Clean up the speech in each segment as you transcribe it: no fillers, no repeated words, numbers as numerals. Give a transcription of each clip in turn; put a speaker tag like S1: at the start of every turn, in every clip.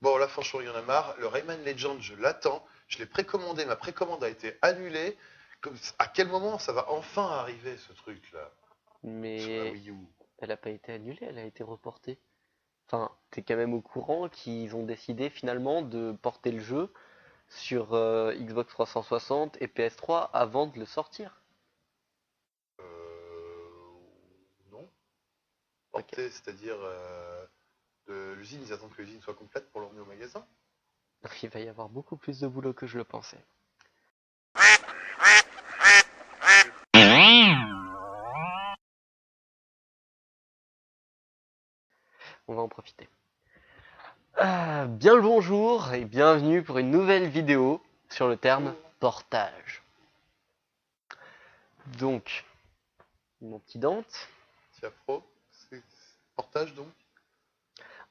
S1: Bon, là, franchement, il y en a marre. Le Rayman Legend, je l'attends. Je l'ai précommandé. Ma précommande a été annulée. À quel moment ça va enfin arriver, ce truc-là, sur la
S2: Mais
S1: Wii U?
S2: elle a pas été annulée, elle a été reportée. Enfin, t'es quand même au courant qu'ils ont décidé finalement de porter le jeu sur Xbox 360 et PS3 avant de le sortir.
S1: Non.
S2: Ok.
S1: Porter, c'est-à-dire de l'usine, ils attendent que l'usine soit complète pour l'emmener au magasin?
S2: Il va y avoir beaucoup plus de boulot que je le pensais. On va en profiter. Bien le bonjour et bienvenue pour une nouvelle vidéo sur le terme
S1: Bonjour.
S2: portage. Donc, mon petit Dante,
S1: Tia Pro, c'est portage donc?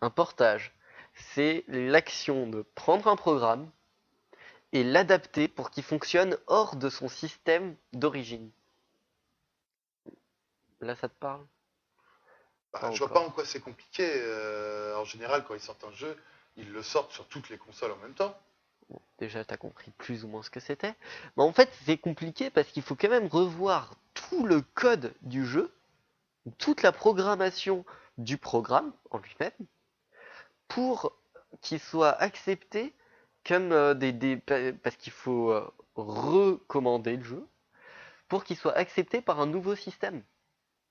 S2: un portage, c'est l'action de prendre un programme et l'adapter pour qu'il fonctionne hors de son système d'origine. Là, ça te parle? Pas
S1: Bah, je vois pas
S2: encore.
S1: en quoi c'est compliqué. En général, quand ils sortent un jeu, ils le sortent sur toutes les consoles en même temps.
S2: Déjà, t'as compris plus ou moins ce que c'était. Mais en fait, c'est compliqué parce qu'il faut quand même revoir tout le code du jeu, toute la programmation du programme en lui-même, pour qu'il soit accepté comme parce qu'il faut recommander le jeu, pour qu'il soit accepté par un nouveau système.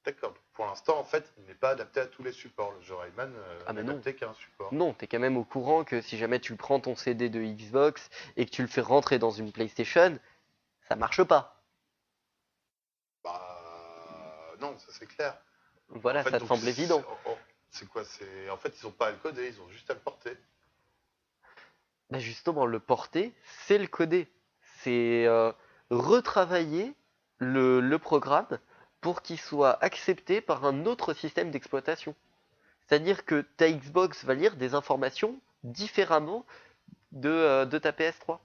S1: D'accord. Pour l'instant, en fait, il n'est pas adapté à tous les supports. Le jeu Rayman
S2: Ah
S1: n'est
S2: mais non,
S1: adapté qu'à un support.
S2: non, t'es quand même au courant que si jamais tu prends ton CD de Xbox et que tu le fais rentrer dans une PlayStation, ça marche pas.
S1: Bah non, ça c'est clair. En
S2: Voilà,
S1: fait,
S2: ça te
S1: donc
S2: semble évident.
S1: c'est quoi? C'est en fait ils ont pas à le coder, ils ont juste à le porter.
S2: Bah justement, le porter, c'est le coder. C'est retravailler le programme pour qu'il soit accepté par un autre système d'exploitation. C'est-à-dire que ta Xbox va lire des informations différemment de ta PS3.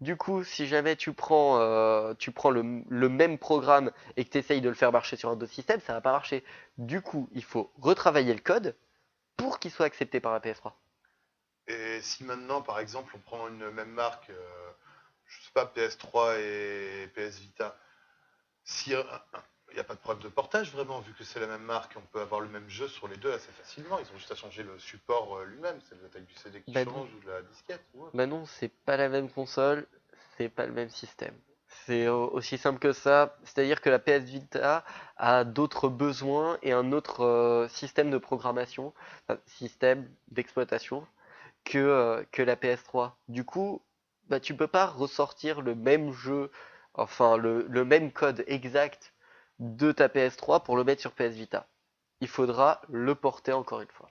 S2: Du coup, si jamais tu prends le même programme et que tu essayes de le faire marcher sur un autre système, ça va pas marcher. Du coup, il faut retravailler le code pour qu'il soit accepté par la PS3.
S1: Et si maintenant, par exemple, on prend une même marque, je sais pas, PS3 et PS Vita, si il n'y a pas de problème de portage vraiment, vu que c'est la même marque, on peut avoir le même jeu sur les deux assez facilement. Ils ont juste à changer le support lui-même, c'est la taille du CD qui
S2: Bah non,
S1: change ou de la disquette ou autre.
S2: bah non, c'est pas la même console, c'est pas le même système. C'est aussi simple que ça, c'est-à-dire que la PS Vita a d'autres besoins et un autre système de programmation, enfin, système d'exploitation que la PS3. Du coup, bah, tu peux pas ressortir le même jeu, enfin le même code exact de ta PS3 pour le mettre sur PS Vita. Il faudra le porter encore une fois.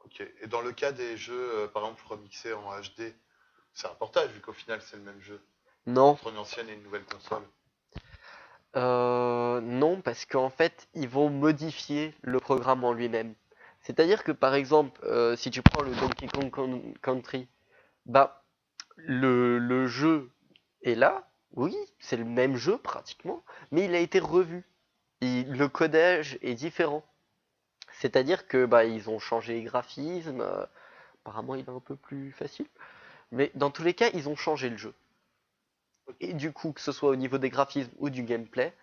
S1: Ok. Et dans le cas des jeux, par exemple, remixés en HD, c'est un portage vu qu'au final c'est le même jeu
S2: Non,
S1: entre une ancienne et une nouvelle
S2: enfin,
S1: console.
S2: non, parce qu'en fait, ils vont modifier le programme en lui-même. C'est-à-dire que par exemple, si tu prends le Donkey Kong Country, bah le jeu est là, oui, c'est le même jeu pratiquement, mais il a été revu. Le codage est différent. C'est-à-dire que bah ils ont changé les graphismes, apparemment il est un peu plus facile, mais dans tous les cas, ils ont changé le jeu.
S1: Ok,
S2: Et du coup, que ce soit au niveau des graphismes ou du gameplay,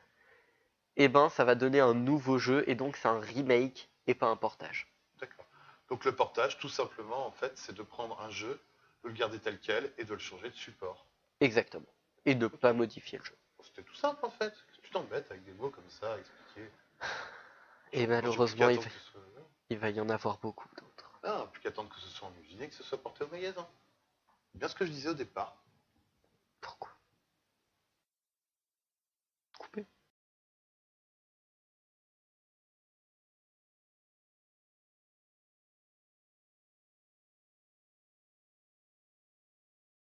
S2: eh ben ça va donner un nouveau jeu et donc c'est un remake et pas un portage.
S1: d'accord. Donc le portage, tout simplement, en fait, c'est de prendre un jeu, de le garder tel quel et de le changer de support.
S2: Exactement. Et de
S1: Ok.
S2: pas modifier le jeu.
S1: Bon, c'était tout simple en fait. Qu'est-ce que tu t'embêtes avec des mots comme ça à expliquer?
S2: Et
S1: Moi, j'ai plus qu'à
S2: malheureusement,
S1: attendre que ce soit.
S2: il va y en avoir beaucoup d'autres.
S1: Ah, plus qu'à attendre que ce soit en usine et que ce soit porté au magasin. C'est bien ce que je disais au départ.